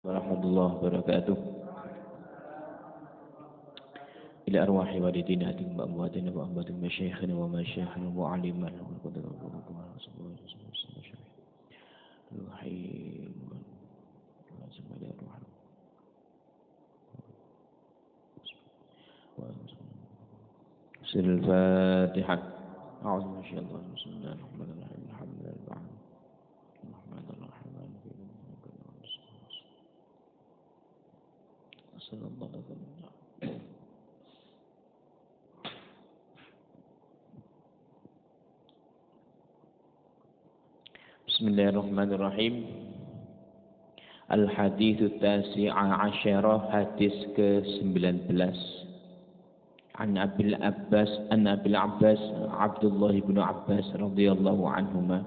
warahmatullahi wabarakatuh. Ila arwahi walidina atin wa amwatina wa amwatin masyayikhina wa masyayikhina wa alimana wa qadara wa rasulullah Surah Al-Fatihah. A'udzu billahi bismillahirrahmanirrahim. Alhamdulillah. Bismillahirrahmanirrahim. Al-Hadithu Tasi'a Asyara, hadis ke-19. An Abil Abbas Abdullah bin Abbas radhiyallahu anhuma,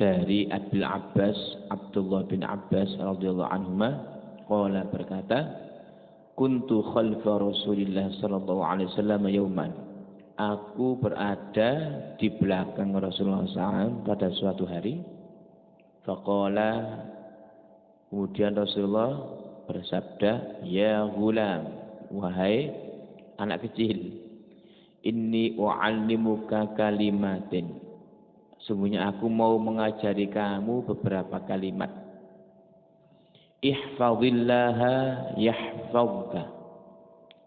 dari Abil Abbas Abdullah bin Abbas radhiyallahu anhuma, qala berkata, kuntu khalfa Rasulillah sallallahu alaihi wasallam yauman, aku berada di belakang Rasulullah SAW pada suatu hari. Faqala, kemudian Rasulullah bersabda, ya ghulam, wahai anak kecil, inni u'allimuka kalimatin, sungguhnya aku mau mengajari kamu beberapa kalimat. Ihfazillaha yahfazka,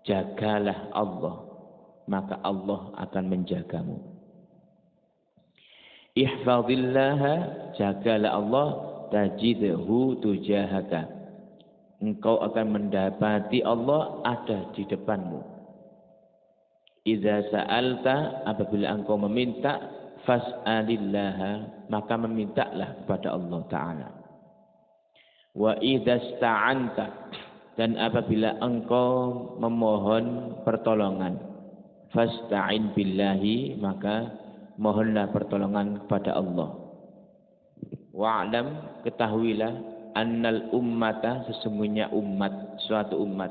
jagalah Allah, maka Allah akan menjagamu. Ihfazillaha, jagalah Allah, tajidhu tujahaka, engkau akan mendapati Allah ada di depanmu. Idza sa'alta, apabila engkau meminta, fas'alillaha, maka memintalah kepada Allah Ta'ala. Wa idza sta'anta, dan apabila engkau memohon pertolongan, fasta'in billahi, maka mohonlah pertolongan kepada Allah. Wa'lam, ketahuilah, annal ummata, sesungguhnya umat, suatu umat,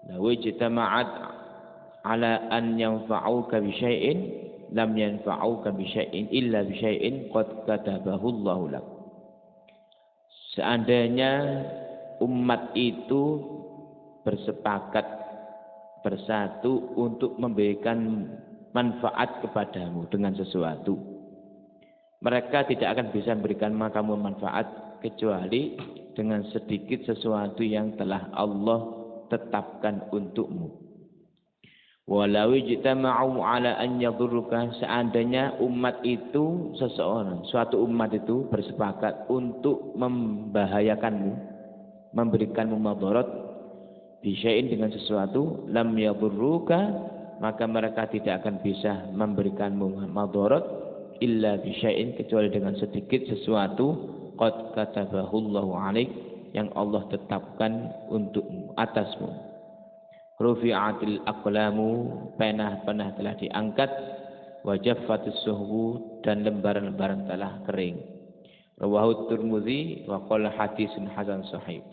law ijtama'at ala an yanfa'uka bi syai'in lam yanfa'uka bi syai'in illa bi syai'in qad katabahu Allahu lak. Seandainya umat itu bersepakat bersatu untuk memberikan manfaat kepadamu dengan sesuatu, mereka tidak akan bisa memberikan kamu manfaat kecuali dengan sedikit sesuatu yang telah Allah tetapkan untukmu. Walau ijtama'u ala an yadurruka, seandainya umat itu, seseorang, suatu umat itu bersepakat untuk membahayakanmu, memberikanmu madarat, bisyai'in, dengan sesuatu, lam yadurruka, maka mereka tidak akan bisa memberikanmu madarat illa bisyai'in, kecuali dengan sedikit sesuatu, qad katabahu Allahu 'alaik, yang Allah tetapkan untukmu, atasmu. Rufi'atil aqlamu, penah-penah telah diangkat, wa jaffatus suhbu, dan lembaran-lembaran telah kering. Rawahu Tirmidzi wa qala hadisun hasan sahih.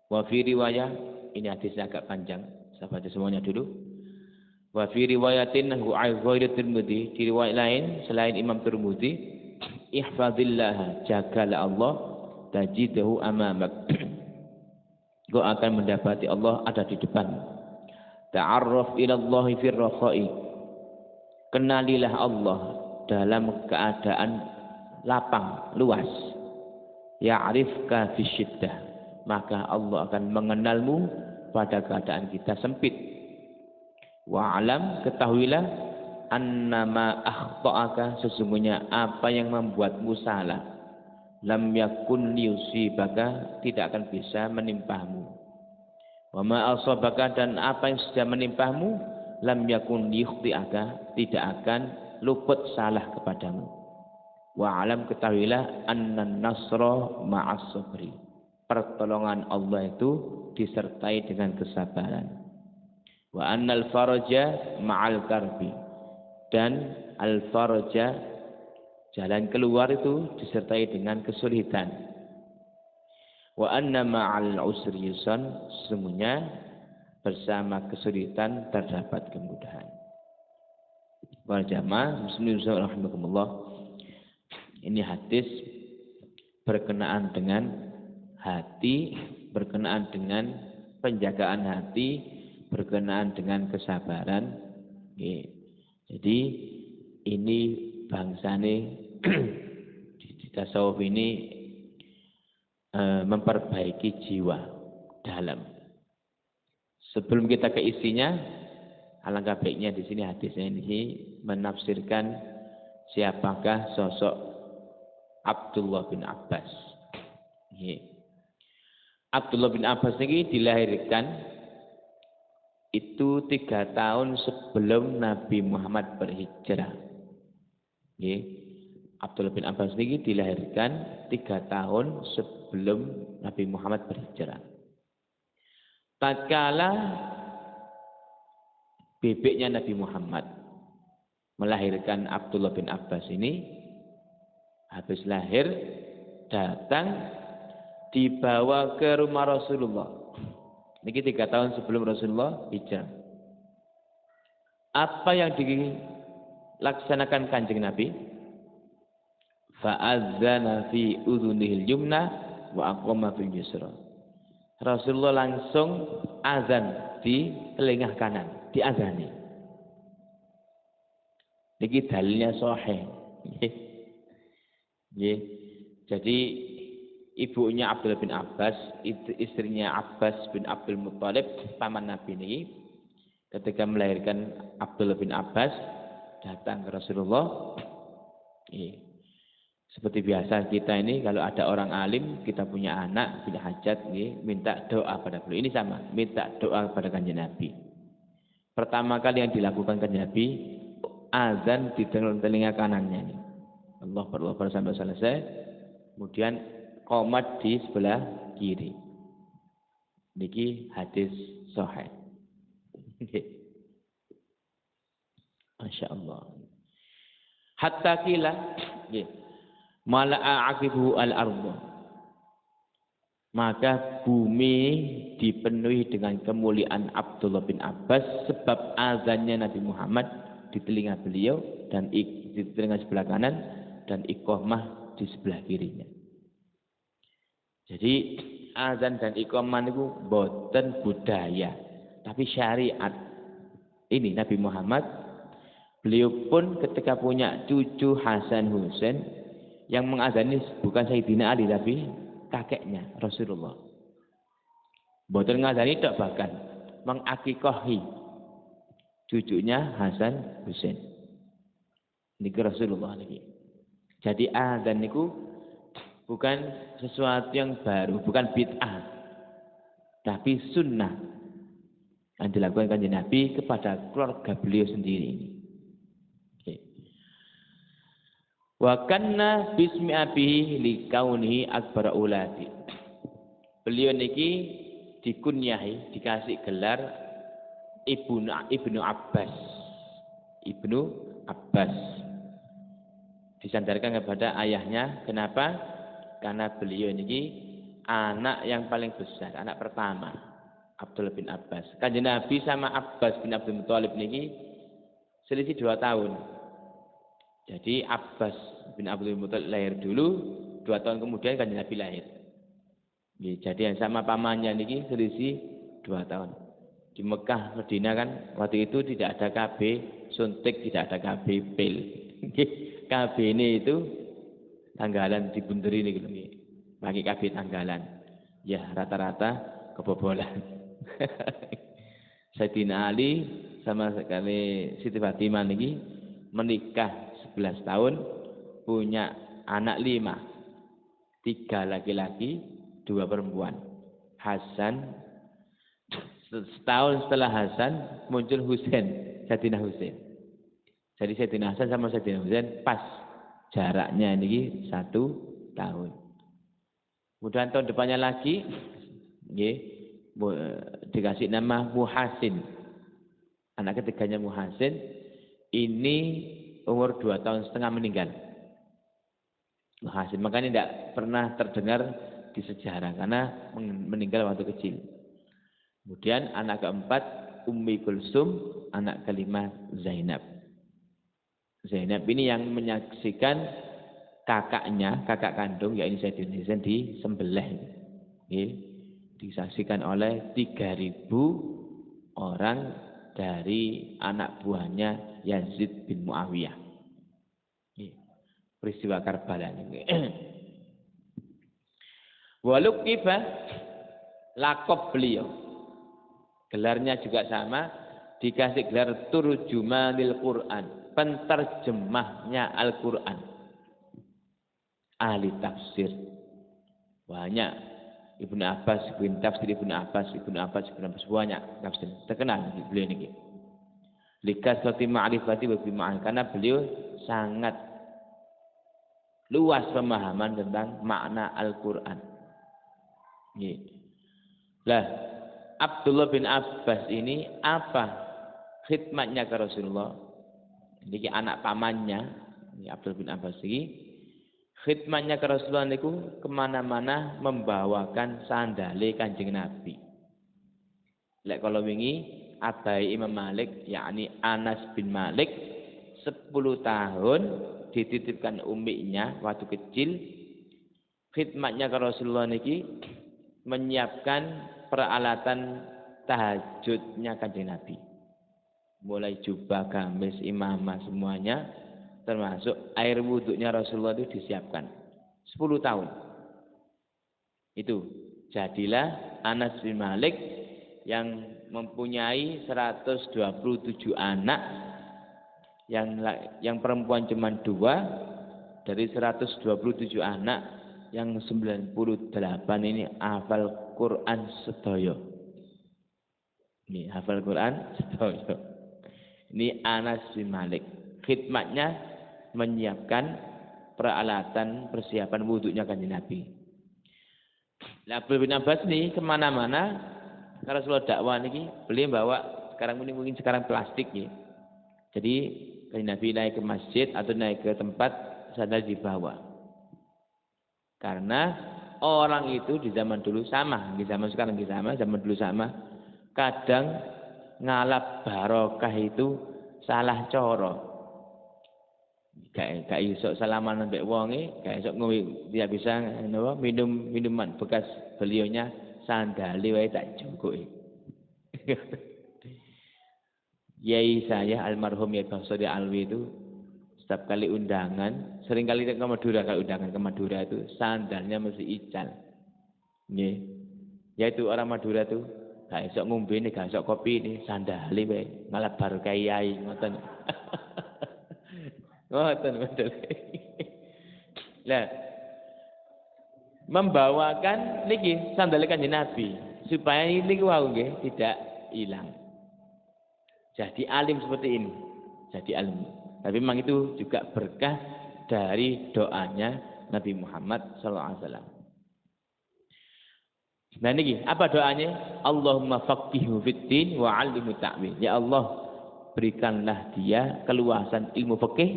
Wa fi riwayah, ini hadisnya agak panjang, saya baca semuanya dulu. Wa fi riwayatin hu ghairu Tirmidzi, di riwayat lain selain Imam Tirmidzi, ihfazillah, jagalah Allah, tajidahu amamak, kau akan mendapati Allah ada di depan. Ta'arraf ila Allah fi rakha'i, kenalilah Allah dalam keadaan lapang, luas. Ya'rifka fi syiddah, maka Allah akan mengenalmu pada keadaan kita sempit. Wa'alam, ketahuilah, annama akhta'aka, sesungguhnya apa yang membuatmu salah, lam yakun liyusibaka, tidak akan bisa menimpamu. Wa ma asabaka, dan apa yang sudah menimpamu, lam yakun liyukhti'aka, tidak akan luput salah kepadamu. Wa alam, ketahuilah, annan nasra ma'as sabri, pertolongan Allah itu disertai dengan kesabaran. Wa annal faraja ma'al karbi, dan al faraja, jalan keluar itu disertai dengan kesulitan. Wa anna ma'al usri yusran, sesungguhnya bersama kesulitan terdapat kemudahan. Wal jamaah muslimin rahimakumullah, ini hadis berkenaan dengan hati, berkenaan dengan penjagaan hati, berkenaan dengan kesabaran. Jadi ini bangsane di tasawuf ini memperbaiki jiwa dalam. Sebelum kita ke isinya, alangkah baiknya di sini hadisnya ini menafsirkan siapakah sosok Abdullah bin Abbas. Abdullah bin Abbas ini dilahirkan itu 3 tahun sebelum Nabi Muhammad berhijrah. Abdullah bin Abbas ini dilahirkan 3 tahun sebelum Nabi Muhammad berhijrah. Tatkala bebeknya Nabi Muhammad melahirkan Abdullah bin Abbas ini, habis lahir datang dibawa ke rumah Rasulullah. Ini 3 tahun sebelum Rasulullah hijrah. Apa yang dilaksanakan Kanjeng Nabi? Fa'adzana fi udhunihil yumna wa aqama fil yusra. Rasulullah langsung azan di telinga kanan, diazani. Niki dalilnya sahih. Jadi ibunya Abdullah bin Abbas, istrinya Abbas bin Abdul Muttalib, paman Nabi ini, ketika melahirkan Abdullah bin Abbas, datang ke Rasulullah. Seperti biasa kita ini, kalau ada orang alim, kita punya anak, punya hajat, minta doa pada beliau. Ini sama, minta doa pada Kanjeng Nabi. Pertama kali yang dilakukan Kanjeng Nabi, azan di telinga kanannya ini. Allah berdoa sampai selesai, kemudian qomat di sebelah kiri. Niki hadis sahih. Masya Allah. Hatta kila, mala'a aqibuhu al-ardu. Maka bumi dipenuhi dengan kemuliaan Abdullah bin Abbas sebab azannya Nabi Muhammad di telinga beliau dan di telinga sebelah kanan dan iqamah di sebelah kirinya. Jadi azan dan iqamah itu boten budaya, tapi syariat. Ini Nabi Muhammad, beliau pun ketika punya cucu Hasan Husain, yang mengazani bukan Sayyidina Ali tapi kakeknya Rasulullah. Boten ngazani tak, bahkan mengakikahi cucunya Hasan Husain. Niki Rasulullah niki. Jadi azan niku bukan sesuatu yang baru, bukan bid'ah, tapi sunnah yang dilakukan Kanjeng Nabi kepada keluarga beliau sendiri ini. Wa kanna bismi abihi li kaunihi akbar uladi. Beliau niki dikunyahi, dikasih gelar Ibnu Abbas. Ibnu Abbas. Disandarkan kepada ayahnya. Kenapa? Karena beliau niki anak yang paling besar, anak pertama, Abdullah bin Abbas. Kanjeng Nabi sama Abbas bin Abdul Muttalib niki selisih 2 tahun. Jadi Abbas bin Abdul Muttalib lahir dulu, 2 tahun kemudian Kanjeng Nabi lahir. Jadi yang sama pamannya niki selisih 2 tahun. Di Mekah, Madinah kan waktu itu tidak ada KB suntik, tidak ada KB pil. KB ini itu tanggalan dibunderi nih gitu. Pakai KB tanggalan. Ya rata-rata kebobolan. Sayyidina Ali sama sekali Siti Fatimah niki menikah 11 tahun, punya anak 5, 3 laki-laki, 2 perempuan. Hasan, setahun setelah Hasan muncul Husain, Sayyidina Husain. Jadi Sayyidina Hasan sama Sayyidina Husain pas jaraknya ini 1 tahun. Kemudian tahun depannya lagi, dikasih nama Muhasin. Anak ketiganya Muhasin, ini umur 2 tahun setengah meninggal. Muhasin, makanya tidak pernah terdengar di sejarah karena meninggal waktu kecil. Kemudian anak keempat Ummi Kulsum, anak kelima Zainab. Zainab ini yang menyaksikan kakaknya, kakak kandung, yaitu Sayyidina Hasan disembelih. Disaksikan oleh 3.000 orang dari anak buahnya Yazid bin Muawiyah. Peristiwa Karbala ini. Walukifa lakob beliau. Gelarnya juga sama, dikasih gelar turjumanil Quran, penterjemahnya Al-Quran. Ahli tafsir. Banyak Ibnu Abbas, bin tafsir Ibnu Abbas, banyak tafsir. Terkenal beliau ini. Likasrati ma'rifati wa bima'an, karena beliau sangat luas pemahaman tentang makna Al-Quran. Lah, Abdullah bin Abbas ini apa khidmatnya ke Rasulullah? Ini anak pamannya, ini Abdullah bin Abbas ini. Khidmatnya ke Rasulullah itu kemana-mana membawakan sandale Kanjeng Nabi. Lek kalau wingi abai Imam Malik, yakni Anas bin Malik, 10 tahun dititipkan umminya waktu kecil. Khidmatnya ke Rasulullah niki menyiapkan peralatan tahajudnya Kanjeng Nabi. Mulai jubah, gamis, imamah semuanya, termasuk air wudhunya Rasulullah itu disiapkan. 10 tahun. Itu jadilah Anas bin Malik yang mempunyai 127 anak, yang perempuan cuma 2, dari 127 anak yang 98 ini hafal Quran sedaya. Ini hafal Quran sedaya. Ini Anas bin Malik. Khidmatnya menyiapkan peralatan persiapan wudhunya Kanjeng Nabi. Abdul bin Abbas ini kemana-mana karena Rasulullah dakwah ini beliau bawa mungkin sekarang plastik ya. Jadi Kanjeng Nabi naik ke masjid atau naik ke tempat sandal dibawa. Karena orang itu di zaman dulu sama, di zaman sekarang sama, zaman dulu sama. Kadang ngalap barokah itu salah coro. Gak iso salaman ambek wonge, gak iso dia bisa minum minuman bekas beliaunya sandali wae tak cukup. Yai saya almarhum ya Basri Alwi itu setiap kali undangan, sering kali ke Madura, kalau undangan ke Madura itu sandalnya mesti ical. Nggih. Yaitu orang Madura tuh gak iso ngombe nih, gak iso kopi nih, sandali wae malah barokah yai ngoten. Ngoten betul. Lah, membawakan niki sandal Kanjeng Nabi supaya ini wau nggih tidak hilang. Jadi alim seperti ini. Jadi alim. Tapi memang itu juga berkah dari doanya Nabi Muhammad SAW. Nah niki apa doanya? Allahumma faqihhu fid-din wa 'allimhu ta'wil. Ya Allah, berikanlah dia keluasan ilmu fikih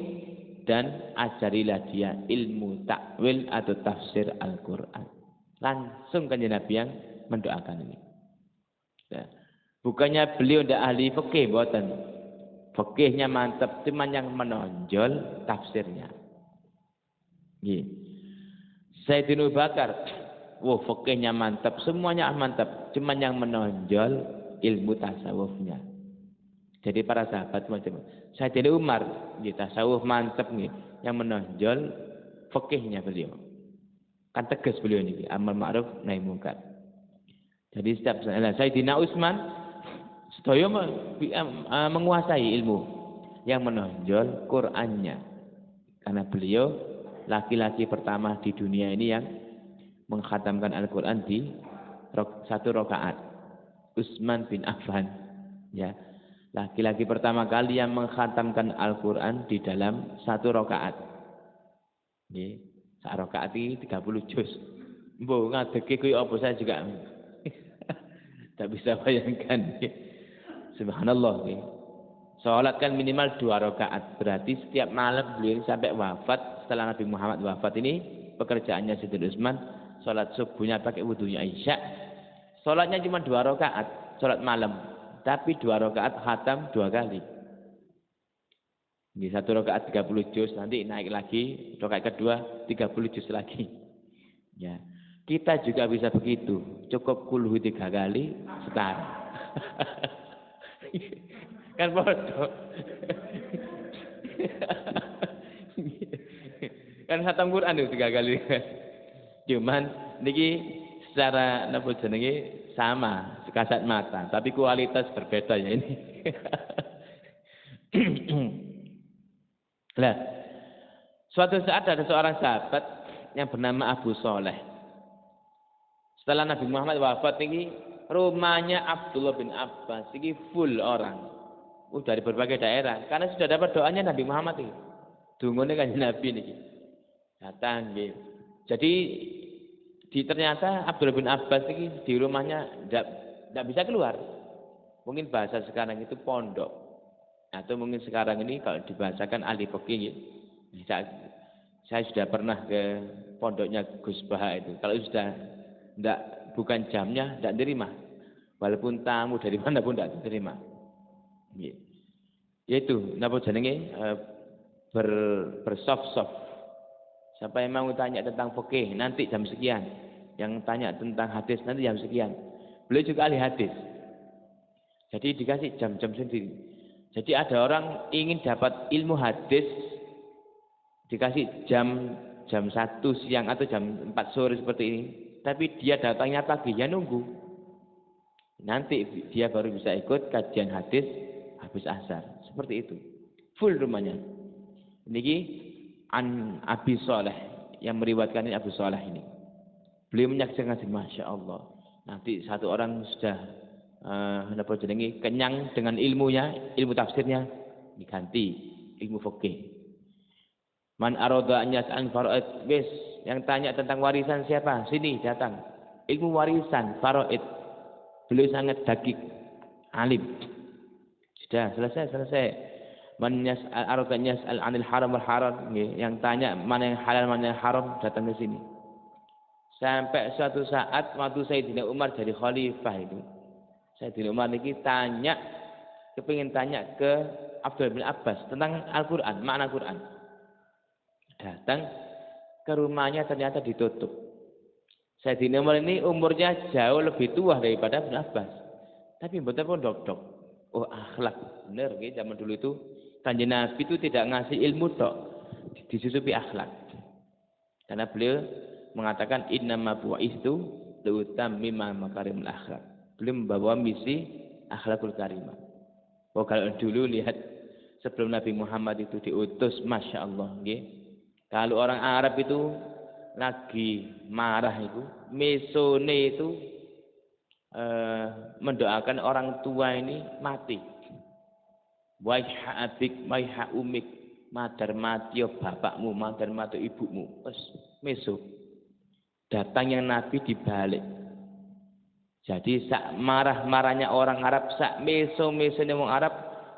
dan ajarilah dia ilmu takwil atau tafsir Al-Quran. Langsung Kanjeng Nabi yang mendoakan ini. Ya. Bukannya beliau tidak ahli fikih, buatan. Fikihnya mantap, cuma yang menonjol tafsirnya. Sayyidina Abu Bakar, fikihnya mantap, semuanya mantap, cuma yang menonjol ilmu tasawufnya. Jadi para sahabat macam Sayyidina Umar, tasawuf mantep nih, yang menonjol fikihnya beliau. Kan tegas beliau ini, amal ma'ruf nahi munkar. Jadi setiap Sayyidina Utsman sedaya menguasai ilmu, yang menonjol Qur'annya. Karena beliau laki-laki pertama di dunia ini yang mengkhatamkan Al-Qur'an di 1 rakaat. Utsman bin Affan, ya. Laki-laki pertama kali yang mengkhatamkan Al-Quran di dalam 1 rakaat. Nggih, 1 rakaat ini 30 juz. Mbok ngadeke kuwi apa saya juga tak bisa bayangkan. Subhanallah. Salat kan minimal 2 rakaat. Berarti setiap malam beliau sampai wafat, setelah Nabi Muhammad wafat ini, pekerjaannya Sayyidina Utsman salat subuhnya pakai wudunya Isya. Salatnya cuma 2 rakaat, salat malam. Tapi 2 rakaat khatam 2 kali. Di 1 rakaat 30 juz, nanti naik lagi, rakaat kedua 30 juz lagi. Ya. Kita juga bisa begitu. Cukup kulhu 3 kali setara. Kan bodoh. Kan khatam Quran itu 3 kali. Cuman niki secara napa jenenge sama, sekasat mata, tapi kualitas berbeda ya ini. Lah, suatu saat ada seorang sahabat yang bernama Abu Soleh. Setelah Nabi Muhammad wafat ini, rumahnya Abdullah bin Abbas ini full orang. Dari berbagai daerah, karena sudah dapat doanya Nabi Muhammad ini. Dungone kanjeng Nabi niki. Datang nggih. Jadi ternyata Abdullah bin Abbas ini di rumahnya tidak bisa keluar. Mungkin bahasa sekarang itu pondok. Atau mungkin sekarang ini kalau dibahasakan ahli fikih. Saya sudah pernah ke pondoknya Gus Baha itu. Kalau sudah bukan jamnya tidak terima. Walaupun tamu dari mana pun tidak terima. Yaitu napa jenenge bersoft-soft. Siapa yang mau tanya tentang fikih nanti jam sekian. Yang tanya tentang hadis nanti jam sekian. Beliau juga ahli hadis. Jadi dikasih jam-jam sendiri. Jadi ada orang ingin dapat ilmu hadis dikasih jam 1 siang atau jam 4 sore seperti ini. Tapi dia datangnya pagi, ya nunggu. Nanti dia baru bisa ikut kajian hadis habis asar. Seperti itu. Full rumahnya. Ini an Abi Soleh yang meriwayatkan ini Abu Soleh ini. Beliau menyaksikan Masya Allah. Nanti satu orang sudah kenyang dengan ilmunya, ilmu tafsirnya diganti ilmu fikih. Man arada an yas'al faraid, wis yang tanya tentang warisan siapa? Sini datang. Ilmu warisan faraid. Beliau sangat dakik, alim. Sudah selesai. Man yas'al arada an yas'al 'anil haram wal haram, yang tanya mana yang halal mana yang haram datang ke sini. Sampai suatu saat waktu Sayyidina Umar jadi khalifah itu. Sayyidina Umar niki kepingin tanya ke Abdullah bin Abbas tentang Al-Quran, makna Quran. Datang ke rumahnya ternyata ditutup. Sayyidina Umar ini umurnya jauh lebih tua daripada bin Abbas. Tapi betul pun dok. Oh akhlak, benar gitu. Zaman dulu itu Kanjeng Nabi itu tidak ngasih ilmu dok, disusupi akhlak. Karena beliau mengatakan innama bu'istu liutammima makarimul akhlak. Beliau membawa misi akhlakul karimah. Oh kalau dulu lihat sebelum Nabi Muhammad itu diutus, masya Allah, kalau orang Arab itu lagi marah itu, mesone itu mendoakan orang tua ini mati. Waiha abik, waiha umik, madar mati bapakmu, madar mati ibumu. Terus meso. Datangnya Nabi dibalik. Jadi sak marah-marahnya orang Arab, sak meso-mesonya orang Arab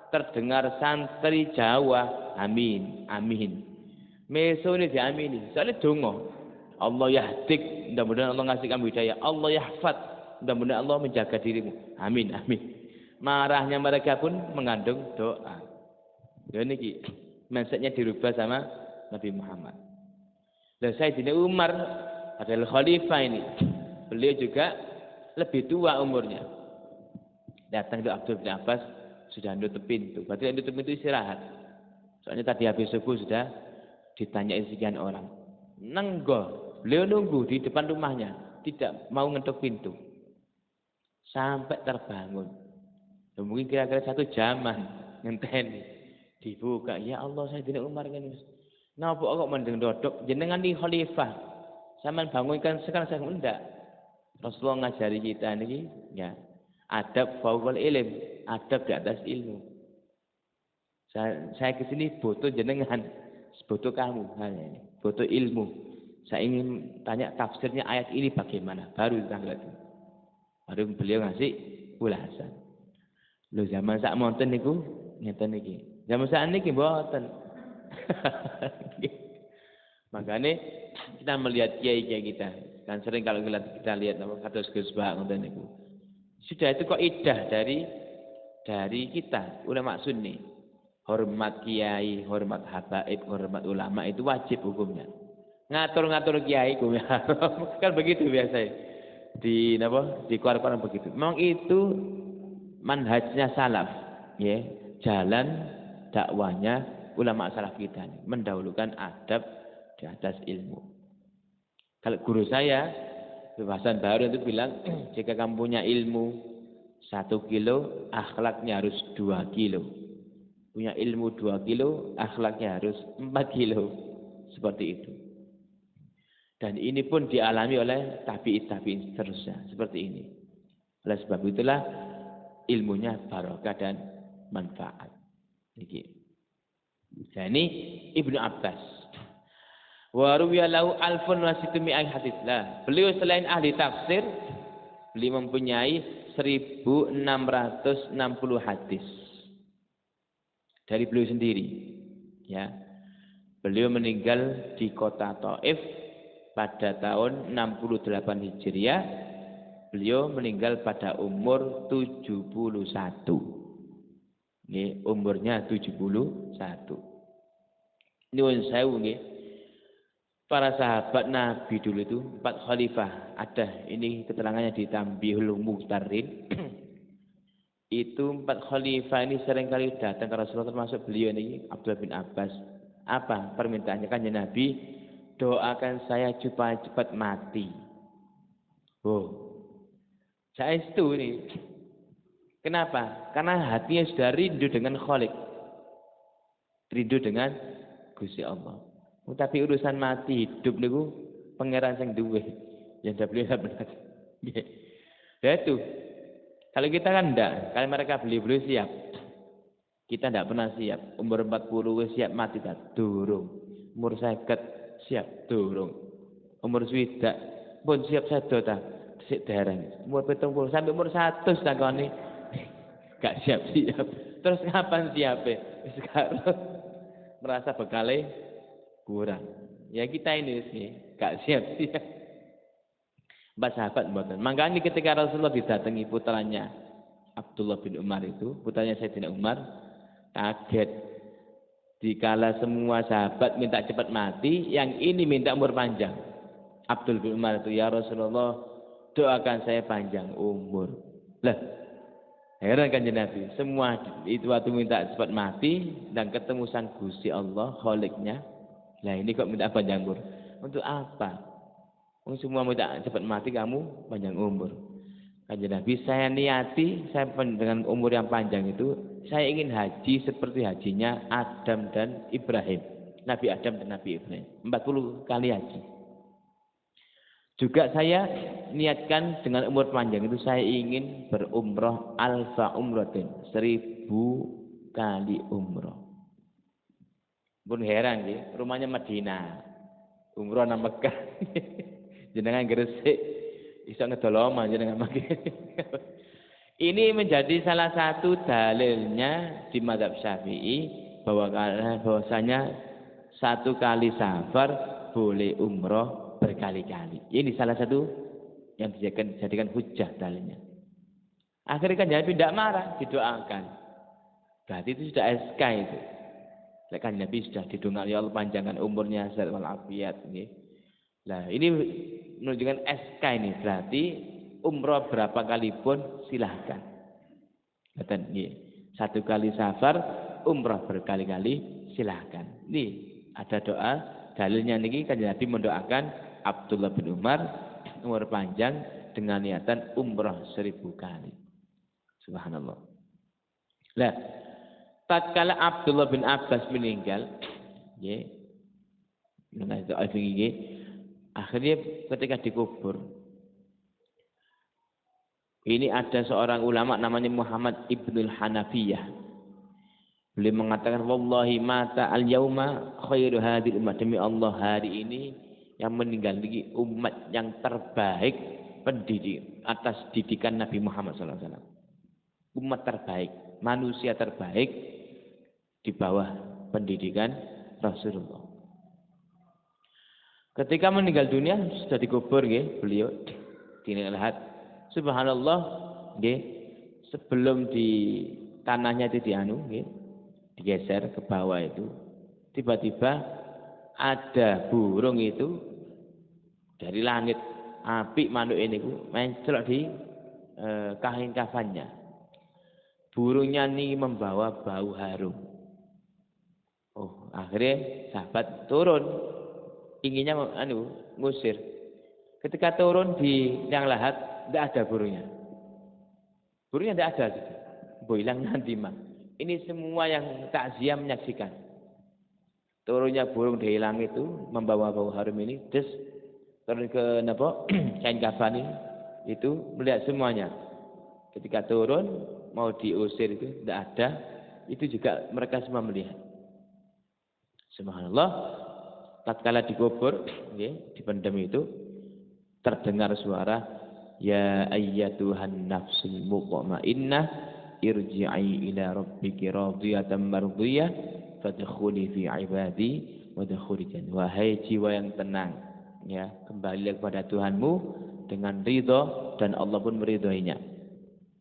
terdengar santri Jawa, amin, amin. Meso ini diamini, soalnya dongo. Allah yahdik, mudah-mudahan Allah ngasih kamu hidayah. Allah yahfad, mudah-mudahan Allah menjaga dirimu. Amin, amin. Marahnya mereka pun mengandung doa. Ini mindsetnya dirubah sama Nabi Muhammad. Dan Sayyidina Umar adalah khalifah ini. Beliau juga lebih tua umurnya. Datang ke Abdul bin Abbas sudah nutup pintu. Berarti nutup pintu istirahat. Soalnya tadi habis subuh sudah ditanyai sekian orang. Nenggo, beliau nunggu di depan rumahnya, tidak mau ngetuk pintu. Sampai terbangun. Mungkin kira-kira 1 jaman ngenteni. Dibuka, ya Allah Sayyidina Umar kan. Napa kok mendeng dodok jenengan di khalifah. Sampeyan bangunkan sekarang saya enggak. Rasulullah ngajari kita ini ya adab fauqal ilm, adab di atas ilmu. Saya ke sini butuh jenengan, butuh kamu, butuh ilmu. Saya ingin tanya tafsirnya ayat ini bagaimana, baru ditanggapi. Baru beliau ngasih ulasan. Lho zaman sak monten niku ngeten niki. Zaman sak niki mboten. Makanya kita melihat kiai-kiai kita. Kan sering kalau kita lihat kados Gus Bah ngoten niku. Sudah itu kok idah dari kita ulama sunni. Hormat kiai, hormat habaib, hormat ulama itu wajib hukumnya. ngatur-ngatur kiai hukumnya haram. Kan begitu biasanya. Di apa? Di Quran begitu. Memang itu manhajnya salaf, ya. Jalan dakwahnya ulama salaf kita, mendahulukan adab di atas ilmu. Kalau guru saya Hasan Baru itu bilang, jika kamu punya ilmu 1 kilo, akhlaknya harus 2 kilo. Punya ilmu 2 kilo, akhlaknya harus 4 kilo. Seperti itu. Dan ini pun dialami oleh tabi'in seterusnya. Seperti ini. Oleh sebab itulah ilmunya barokah dan manfaat. Nah, ini Ibnu Abbas. Wa ruwiya lahu alfun wa situmi'ah hadits. Lah, beliau selain ahli tafsir, beliau mempunyai 1660 hadis dari beliau sendiri. Ya. Beliau meninggal di kota Taif pada tahun 68 Hijriah. Beliau meninggal pada umur 71. Nggih, umurnya 71. Nyuwun sewu nggih. Para sahabat Nabi dulu itu 4 khalifah. Ada ini keterangannya di Tambihul Muqtarin. Itu 4 khalifah ini seringkali datang ke Rasulullah, termasuk beliau ini Abdullah bin Abbas. Apa permintaannya kan ya Nabi? Doakan saya cepat mati. Oh. Saya itu ini. Kenapa? Karena hatinya sudah rindu dengan Khalik. Rindu dengan Gusti Allah. Tapi urusan mati hidup niku pangeran sing duwe. Ya ndak boleh benar. Ya itu. Kalau kita kan enggak, kalau mereka beli siap. Kita enggak pernah siap. Umur 40 wis siap mati tak durung. Umur 50 siap durung. Umur 60 pun siap sedo ta. Sik dereng. Umur 70 sampai umur 100 takoni. Gak siap-siap. Terus kapan siape? Sekarang merasa bekale kurang. Ya kita ini sih gak siap-siap. Mbak sahabat mboten. Makanya ketika Rasulullah didatangi putranya Abdullah bin Umar itu, putranya Sayyidina Umar, kaget. Dikala semua sahabat minta cepat mati, yang ini minta umur panjang. Abdul bin Umar itu, ya Rasulullah, doakan saya panjang umur. Lah, heran kan Nabi. Semua itu waktu minta cepat mati dan ketemu sang Gusti Allah, Khaliknya. Nah ini kok minta panjang umur. Untuk apa? Semua minta cepat mati, kamu panjang umur. Kanjeng Nabi, saya niati saya dengan umur yang panjang itu, saya ingin haji seperti hajinya Adam dan Ibrahim. Nabi Adam dan Nabi Ibrahim. 40 kali haji. Juga saya niatkan dengan umur panjang itu saya ingin berumrah alfa umratin. 1000 kali umrah. Pun heran ya, rumahnya Madinah, umroh nang Mekah, jenengan Gresik, iso ngedoloma jenengan maki. Ini menjadi salah satu dalilnya di mazhab Syafi'i bahwasanya 1 kali safar boleh umroh berkali-kali. Ini salah satu yang dijadikan hujah dalilnya. Akhirnya kan Nabi tidak marah, didoakan. Berarti itu sudah SK itu. Kan Nabi sudah didongak ya Allah panjangkan umurnya sehat walafiat nggih. Nah, ini menunjukkan SK ini berarti umroh berapa kali pun silahkan. Ngoten nggih. 1 kali safar, umroh berkali-kali silahkan. Nih, ada doa dalilnya niki kan Nabi mendoakan Abdullah bin Umar umur panjang dengan niatan umroh 1000 kali. Subhanallah. Lah, tatkala Abdullah bin Abbas meninggal, ya, akhirnya ketika dikubur, ini ada seorang ulama namanya Muhammad Ibnul Hanafiyah. Beliau mengatakan, wallahi mata al-yauma khairu hadhil ummah, demi Allah hari ini yang meninggal lagi umat yang terbaik pendidik atas didikan Nabi Muhammad SAW. Umat terbaik, manusia terbaik di bawah pendidikan Rasulullah. Ketika meninggal dunia sudah dikubur nggih beliau di Lahat. Subhanallah nggih, sebelum di tanahnya itu digeser ke bawah itu, tiba-tiba ada burung itu dari langit, apik manuk ini ku mencelok di kain kafannya. Burungnya ini membawa bau harum. Oh, akhirnya sahabat turun, inginnya ngusir. Ketika turun di liang lahat, tidak ada burungnya. Burungnya tidak ada. Hilang nanti mah. Ini semua yang takziah menyaksikan. Turunnya burung di langit itu membawa bau harum ini, terus turun ke kain kafan ini, itu melihat semuanya. Ketika turun mau diusir itu tidak ada, itu juga mereka semua melihat. Subhanallah, tatkala dikubur, dipendam itu terdengar suara, ya ayyatuhan nafsul mutmainnah irji'i ila rabbiki radiyatan mardiyah fadkhuli fi ibadi wadkhuli jannah. Wahai jiwa yang tenang, ya, kembali kepada Tuhanmu dengan ridha dan Allah pun meridhoinya.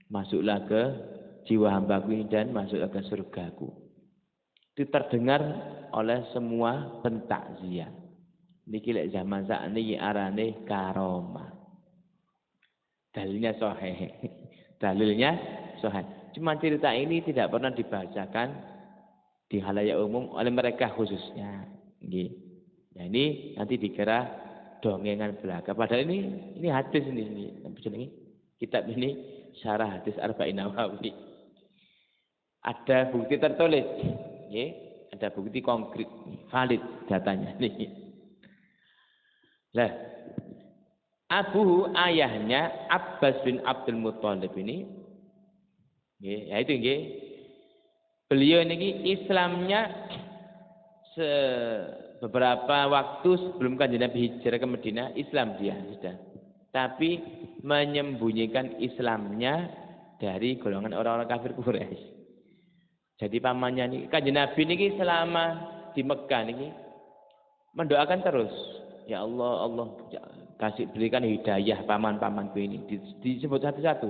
Masuklah ke jiwa hambaku ini dan masuklah ke surgaku. Itu terdengar oleh semua pentakziah. Niki lek zaman sakniki arane karomah. Dalilnya sahih. Dalilnya sahih. Cuma cerita ini tidak pernah dibacakan di halayak umum oleh mereka khususnya. Nggih. Nah, ini nanti dikira dongengan belaka. Padahal ini hadis ini kitab ini syarah hadis Arba'in Nawawi. Ada bukti tertulis. Ada bukti konkret, valid datanya. Lah, Abu ayahnya Abbas bin Abdul Muthalib ini, ya itu beliau ini Islamnya beberapa waktu sebelum Kanjeng Nabi hijrah ke Madinah, Islam dia sudah. Tapi menyembunyikan Islamnya dari golongan orang-orang kafir Quraisy. Jadi pamannya ini, Kanjeng Nabi ini selama di Mekah ini mendoakan terus, ya Allah, Allah kasih berikan hidayah paman-pamanku ini. Disebut satu-satu.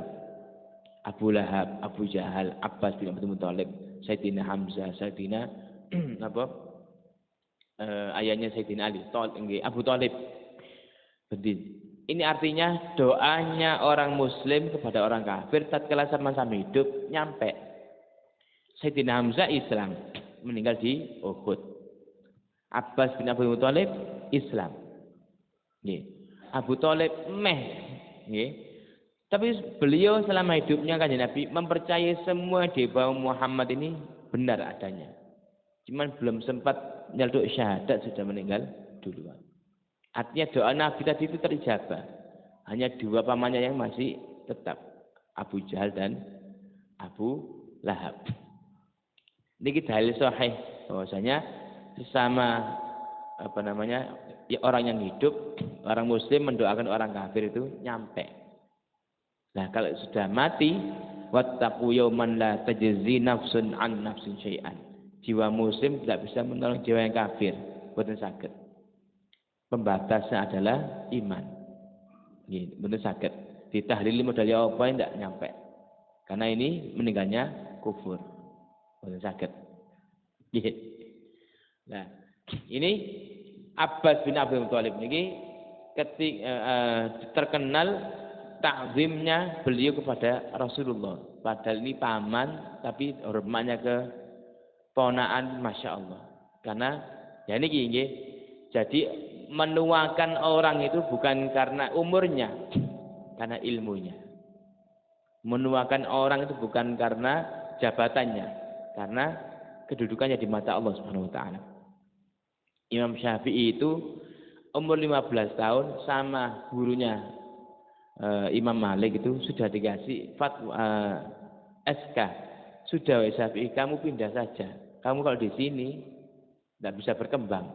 Abu Lahab, Abu Jahal, Abbas bin Abdul Muthalib, Sayyidina Hamzah, Sayyidina ayahnya Sayyidina Ali, Abu Thalib. Ini artinya doanya orang Muslim kepada orang kafir tatkala sama-sama hidup nyampe. Sayyidina Hamzah Islam, meninggal di Uhud. Abbas bin Abdul Muthalib Islam. Abu Thalib Tapi beliau selama hidupnya Kanjeng Nabi mempercayai semua di bawah Muhammad ini benar adanya. Cuman belum sempat nyalduk syahadat, sudah meninggal duluan. Artinya doa Nabi tadi itu terijabah. Hanya dua pamannya yang masih tetap, Abu Jahal dan Abu Lahab. Ini dalil sahih bahwasanya sesama orang yang hidup, orang Muslim mendoakan orang kafir itu nyampe. Nah, kalau sudah mati, wattaqu yawman la tajzi nafsun an nafsin syai'an. Jiwa Muslim tidak bisa menolong jiwa yang kafir, boten saged. Pembatasnya adalah iman. Nggih, boten saged. Ditahlili modal apa tidak nyampe. Karena ini meninggalnya kufur. Boten saged. Nah, ini Abbas bin Abdul Muthalib niki terkenal takzimnya beliau kepada Rasulullah. Padahal ini paman, tapi hormatnya ke ponaan, masya Allah. Karena ya ini jadi menuakan orang itu bukan karena umurnya, karena ilmunya. Menuakan orang itu bukan karena jabatannya, karena kedudukannya di mata Allah Subhanahu wa taala. Imam Syafi'i itu umur 15 tahun sama gurunya Imam Malik itu sudah dikasih fatwa SK. Sudah Syafi'i, kamu pindah saja. Kamu kalau di sini tidak bisa berkembang.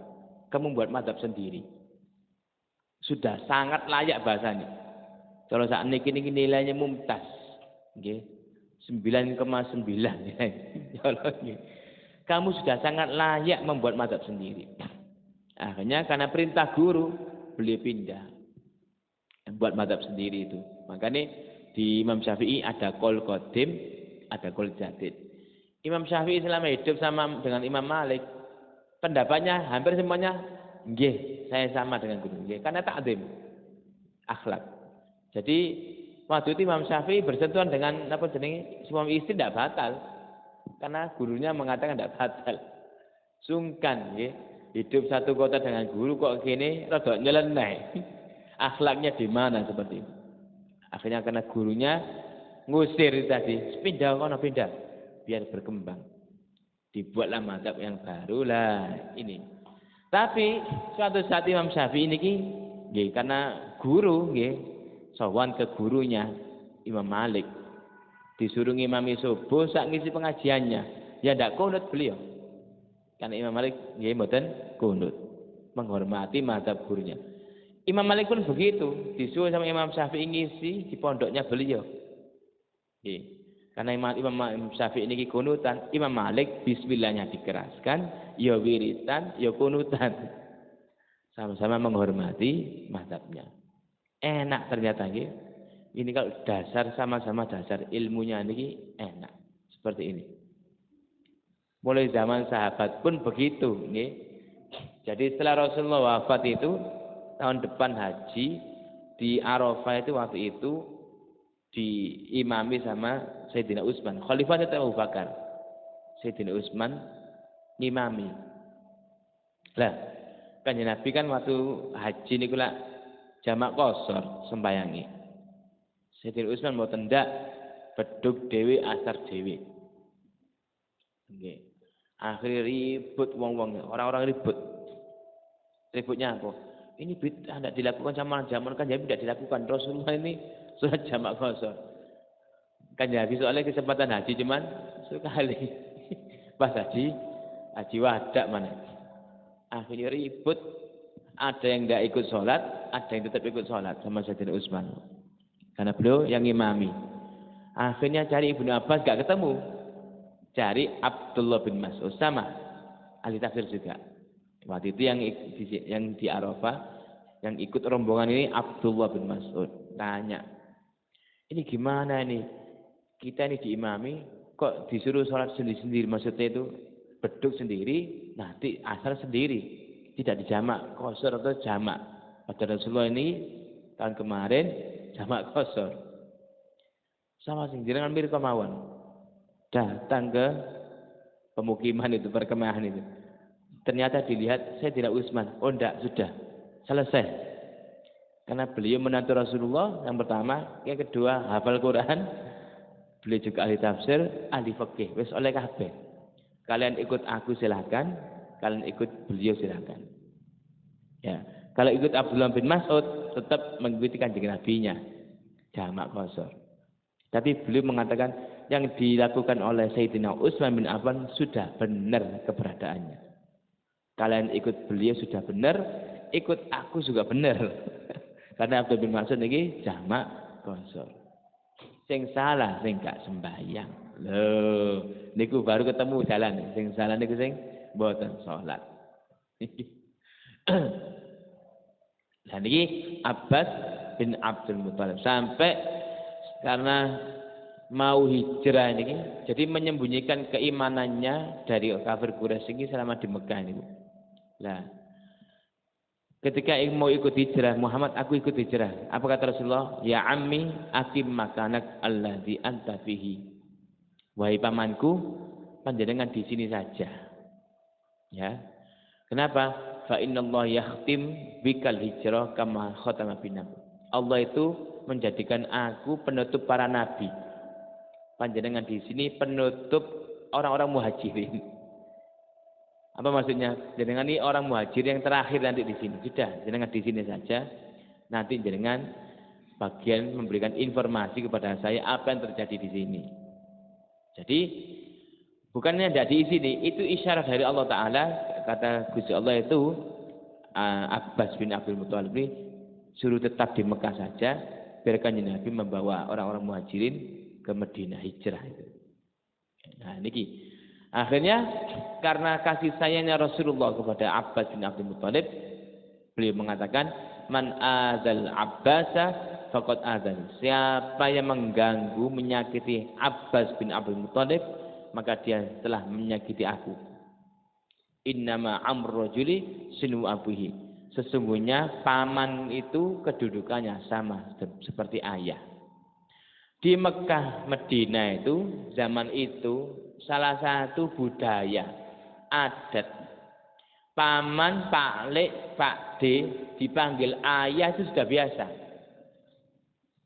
Kamu buat mazhab sendiri. Sudah sangat layak bahasanya. Kalau saat ini nilainya mumtaz. Nggih. 9,9 nilai. Kamu sudah sangat layak membuat mazhab sendiri. Akhirnya karena perintah guru beliau pindah buat mazhab sendiri itu. Makanya di Imam Syafi'i ada qaul qadim, ada qaul jadid. Imam Syafi'i selama hidup sama dengan Imam Malik, pendapatnya hampir semuanya nggih, saya sama dengan guru. Nggih, karena takzim akhlak. Jadi waktu itu Imam Syafi'i bersentuhan dengan apa jenenge suami istri tidak batal. Karena gurunya mengatakan tidak batal. Sungkan nggih, hidup satu kota dengan guru kok gini rada nyeleneh. Akhlaknya di mana seperti itu? Akhirnya karena gurunya ngusir tadi, pindah kono pindah biar berkembang. Dibuatlah mazhab yang baru lah ini. Tapi suatu saat Imam Syafi'i niki nggih karena guru nggih sowan ke gurunya Imam Malik disuruh ngimami subuh sak ngisi pengajiannya. Ya ndak kunut beliau. Karena Imam Malik nggih mboten kunut. Menghormati mazhab gurunya. Imam Malik pun begitu, disuruh sama Imam Syafi'i ngisi di pondoknya beliau. Karena Imam Syafi'i ini kunutan, Imam Malik bismillahnya dikeraskan, ya wiritan, ya kunutan. Sama-sama menghormati mazhabnya. Enak ternyata nggih. Ini kalau dasar sama-sama dasar ilmunya ini enak. Seperti ini. Mulai zaman sahabat pun begitu nggih. Jadi setelah Rasulullah wafat itu tahun depan haji di Arafah itu waktu itu diimami sama Sayyidina Utsman. Khalifah itu Abu Bakar. Sayyidina Utsman ngimami. Lah, Kanjeng Nabi kan waktu haji niku lak jamak qashar sembayangi. Sayyidina Utsman mboten ndak bedug dhewe asar dhewe. Nggih. Akhirnya ribut wong-wong, orang-orang ribut. Ributnya apa? Ini bid'ah tidak dilakukan zaman kan jadi tidak dilakukan. Rasulullah ini sudah jamak qashar. Kan Nabi soalnya kesempatan haji cuman sekali. Pas haji wadak mana. Akhirnya ribut. Ada yang tidak ikut sholat, ada yang tetap ikut sholat sama Sayyidina Utsman. Karena beliau yang imami. Akhirnya cari Ibnu Abbas gak ketemu. Cari Abdullah bin Mas'ud sama ahli tafsir juga. Waktu itu yang di Arafah yang ikut rombongan ini Abdullah bin Mas'ud. Tanya, ini gimana ini? Kita ini diimami kok disuruh sholat sendiri-sendiri, maksudnya itu beduk sendiri, nanti asar sendiri, tidak dijamak qashar atau jamak. Pada Rasulullah ini tahun kemarin jamak qashar. Sama sing jenengan mirip kemauan. Datang ke pemukiman itu, perkemahan itu. Ternyata dilihat Sayyidina Utsman, oh enggak, sudah selesai. Karena beliau menantu Rasulullah yang pertama, yang kedua hafal Quran, beliau juga ahli tafsir, ahli fikih, wis oleh kabeh. Kalian ikut aku silakan, kalian ikut beliau silakan. Ya, kalau ikut Abdullah bin Mas'ud tetap mengikuti kanjeng Nabi-nya, jamak qashar. Tapi beliau mengatakan yang dilakukan oleh Sayyidina Utsman bin Affan sudah benar keberadaannya. Kalian ikut beliau sudah benar, ikut aku juga benar. Karena Abdul bin Mas'ud ini jamak qashar. Sing salah sing gak sembahyang. Loh, niku baru ketemu jalan. Sing salah niku sing mboten salat. Dan ini Abbas bin Abdul Muthalib sampai karena mau hijrah ini, jadi menyembunyikan keimanannya dari kafir Quraisy ini selama di Mekah ini. Nah, ketika mau ikut hijrah, Muhammad aku ikut hijrah. Apa kata Rasulullah? Ya ammi akim makanak alladzi anta fihi. Wahai pamanku, panjenengan di sini saja. Ya. Kenapa? Fa innallaha yakhtim bikal hijrah kama khatama bin nabi. Allah itu menjadikan aku penutup para nabi. Panjenengan di sini penutup orang-orang muhajirin. Apa maksudnya? Jenengan ini orang muhajir yang terakhir nanti di sini. Sudah, jenengan di sini saja. Nanti jenengan bagian memberikan informasi kepada saya apa yang terjadi di sini. Jadi bukannya tidak di sini, itu isyarat dari Allah Taala. Kata Gusti Allah itu Abbas bin Abdul Muthalib ini suruh tetap di Mekah saja, biarkan Nabi membawa orang-orang muhajirin ke Madinah hijrah itu. Nah, niki. Akhirnya karena kasih sayangnya Rasulullah kepada Abbas bin Abdul Muthalib, beliau mengatakan, "Man adzal Abbasa faqad adzal." Siapa yang mengganggu, menyakiti Abbas bin Abdul Muthalib, maka dia telah menyakiti aku. Innama amru rajuli sinu abihi. Sesungguhnya paman itu kedudukannya sama seperti ayah. Di Mekah, Medina itu zaman itu salah satu budaya adat paman, Pak Lek, Pak D dipanggil ayah itu sudah biasa.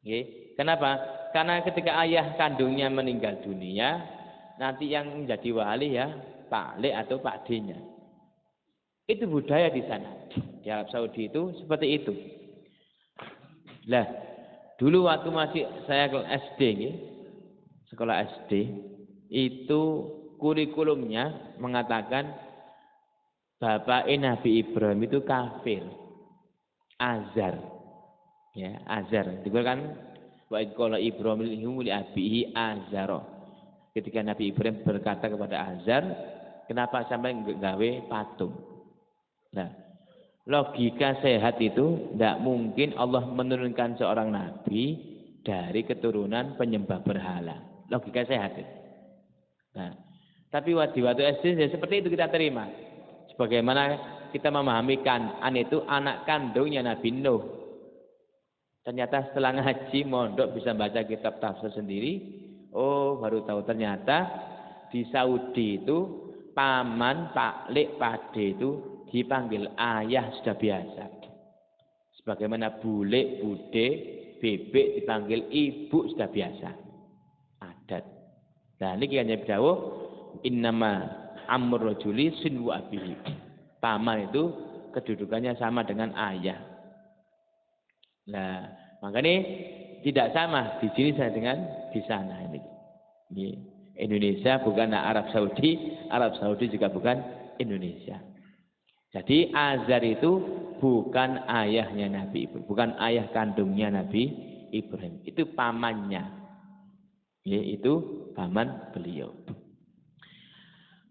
Oke. Kenapa? Karena ketika ayah kandungnya meninggal dunia, nanti yang menjadi wali ya Pak Lek atau Pak D-nya. Itu budaya di sana. Di Arab Saudi itu seperti itu. Lah, dulu waktu masih saya ke SD, sekolah SD, itu kurikulumnya mengatakan bapak Nabi Ibrahim itu kafir, azar, ya azar. Itu kan wa qala Ibrahim li abihi azara. Ketika Nabi Ibrahim berkata kepada Azar, kenapa sampai gawe patung? Nah, logika sehat itu tidak mungkin Allah menurunkan seorang nabi dari keturunan penyembah berhala. Logika sehat itu. Nah, tapi waktu SD ya seperti itu kita terima. Sebagaimana kita memahami Kan'an itu anak kandungnya Nabi Nuh. Ternyata setelah ngaji mondok bisa baca kitab tafsir sendiri. Oh, baru tahu ternyata di Saudi itu paman, Pak Lek, Pak D itu dipanggil ayah sudah biasa. Sebagaimana bule, bude, bebek dipanggil ibu sudah biasa. Adat. Nah, ini hanya berdawuh innama amru rajuli sinu abihi. Paman itu kedudukannya sama dengan ayah. Nah, makanya tidak sama di sini saya dengan di sana ini. Indonesia bukan Arab Saudi, Arab Saudi juga bukan Indonesia. Jadi Azar itu bukan ayahnya Nabi Ibrahim, bukan ayah kandungnya Nabi Ibrahim. Itu pamannya. Itu paman beliau.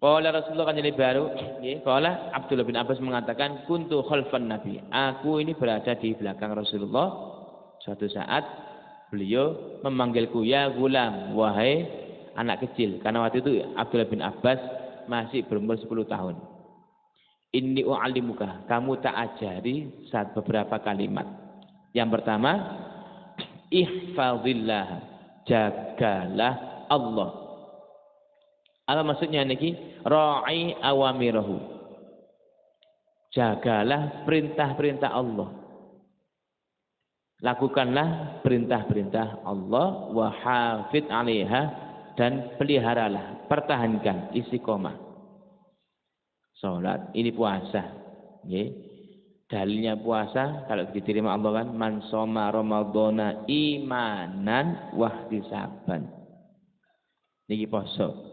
Qala Rasulullah kan jadi baru, qala Abdullah bin Abbas mengatakan kuntu khalfan Nabi. Aku ini berada di belakang Rasulullah. Suatu saat beliau memanggilku ya gulam, wahai anak kecil. Karena waktu itu Abdullah bin Abbas masih berumur 10 tahun. Inni u'allimuka, kamu tak ajari saat beberapa kalimat. Yang pertama, ihfazillah, jagalah Allah. Apa maksudnya niki? Ra'i awamirahu. Jagalah perintah-perintah Allah. Lakukanlah perintah-perintah Allah wa hafid 'alaiha dan peliharalah, pertahankan istiqomah. Salat, ini puasa. Dalilnya puasa kalau diterima Allah kan man shoma ramadhana imanan wahtisaban. Niki poso.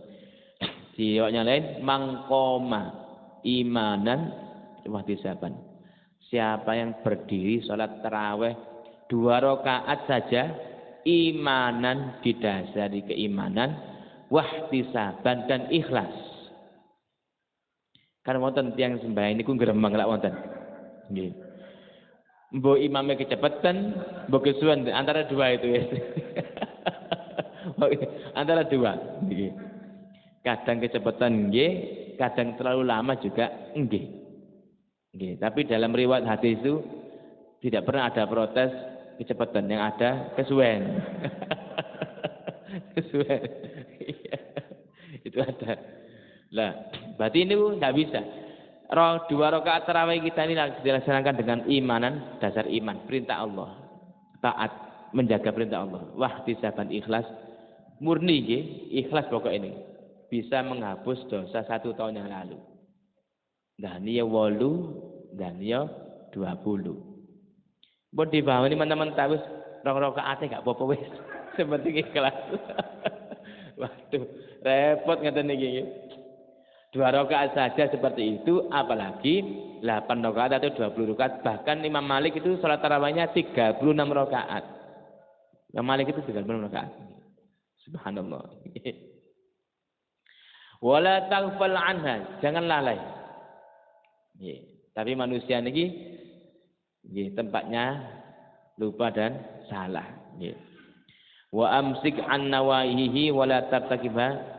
Di yang lain mangkoma imanan wahtisaban. Siapa yang berdiri salat tarawih 2 rakaat saja imanan didasari keimanan wahtisaban dan ikhlas. Karena wonten tiyang sembahyang niku gremeng lak wonten. Nggih. Mbok imame kecepatan, mbok kesuwen antara dua itu ya. Antara dua nggih. Kadang kecepatan nggih, kadang terlalu lama juga nggih. Nggih, tapi dalam riwayat hadis itu tidak pernah ada protes kecepatan, yang ada kesuwen. Kesuwen. Itu ada. Lah, berarti ini tidak bisa. 2 rakaat tarawih kita ini dilaksanakan dengan imanan, dasar iman, perintah Allah, taat, menjaga perintah Allah. Wahtisaban ikhlas, murni ikhlas pokok ini bisa menghapus dosa 1 tahun yang lalu. Dan ya 8, dan ya 20. Buat dibawah ini teman-teman tahu 2 rakaatnya gak apa-apa wis. Seperti ikhlas. Waduh, repot ngeten iki. 2 rakaat saja seperti itu, apalagi 8 rakaat atau 20 rakaat. Bahkan Imam Malik itu salat tarawihnya 36 rakaat. Imam Malik itu 36 rakaat. Subhanallah. Wala taghfal anha, jangan lalai. Tapi manusia niki tempatnya lupa dan salah. Wa amsik an nawahihi wala tartakibha.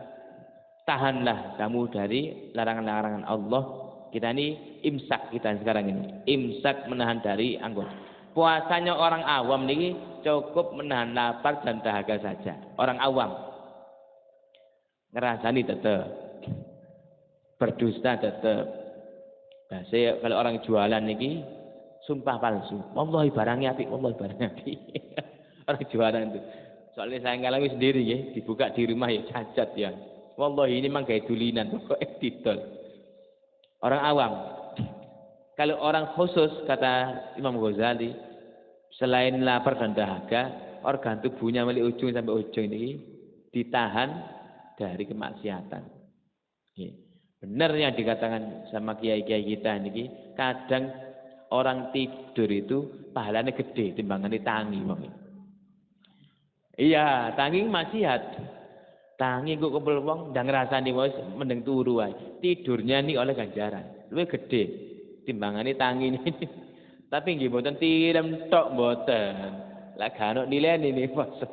Tahanlah kamu dari larangan-larangan Allah Kita ini imsak kita sekarang ini. Imsak menahan dari anggur. Puasanya orang awam ini cukup menahan lapar dan dahaga saja. Orang awam. Ngerasani tetap. Berdusta tetap. Nah, kalau orang jualan ini sumpah palsu. Wallahi barangnya apik, wallahi barangnya apik. Orang jualan itu. Soalnya saya ngalami sendiri ya, dibuka di rumah ya cacat ya. Wallahi ini memang kayak dulinan pokoknya didol. Orang awam. Kalau orang khusus kata Imam Ghazali, selain lapar dan dahaga, organ tubuhnya dari ujung sampai ujung ini ditahan dari kemaksiatan. Ya. Benar yang dikatakan sama kiai-kiai kita ini, kadang orang tidur itu pahalanya gede timbangannya tangi. Iya, tangi maksiat. Tangi kok kumpul wong ndang ngrasani wis mendeng turu wae. Tidurnya nih oleh ganjaran. Luwih gede timbangane tangi ini. Tapi nggih mboten tirem tok mboten. Lah gak ono nilai ini maksud.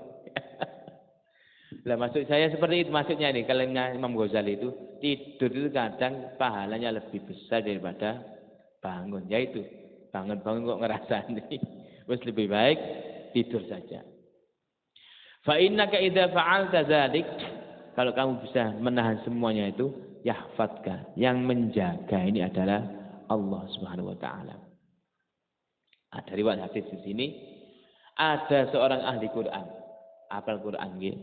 Lah maksud saya seperti itu maksudnya nih kalau Imam Ghazali itu tidur itu kadang pahalanya lebih besar daripada bangun. Yaitu bangun-bangun kok ngrasani. Wis lebih baik tidur saja. Fa innaka idza fa'alta dzalik, kalau kamu bisa menahan semuanya itu, yahfadka, yang menjaga ini adalah Allah Subhanahu wa taala. Ada riwayat hadis di sini, ada seorang ahli Quran, hafal Quran nggih.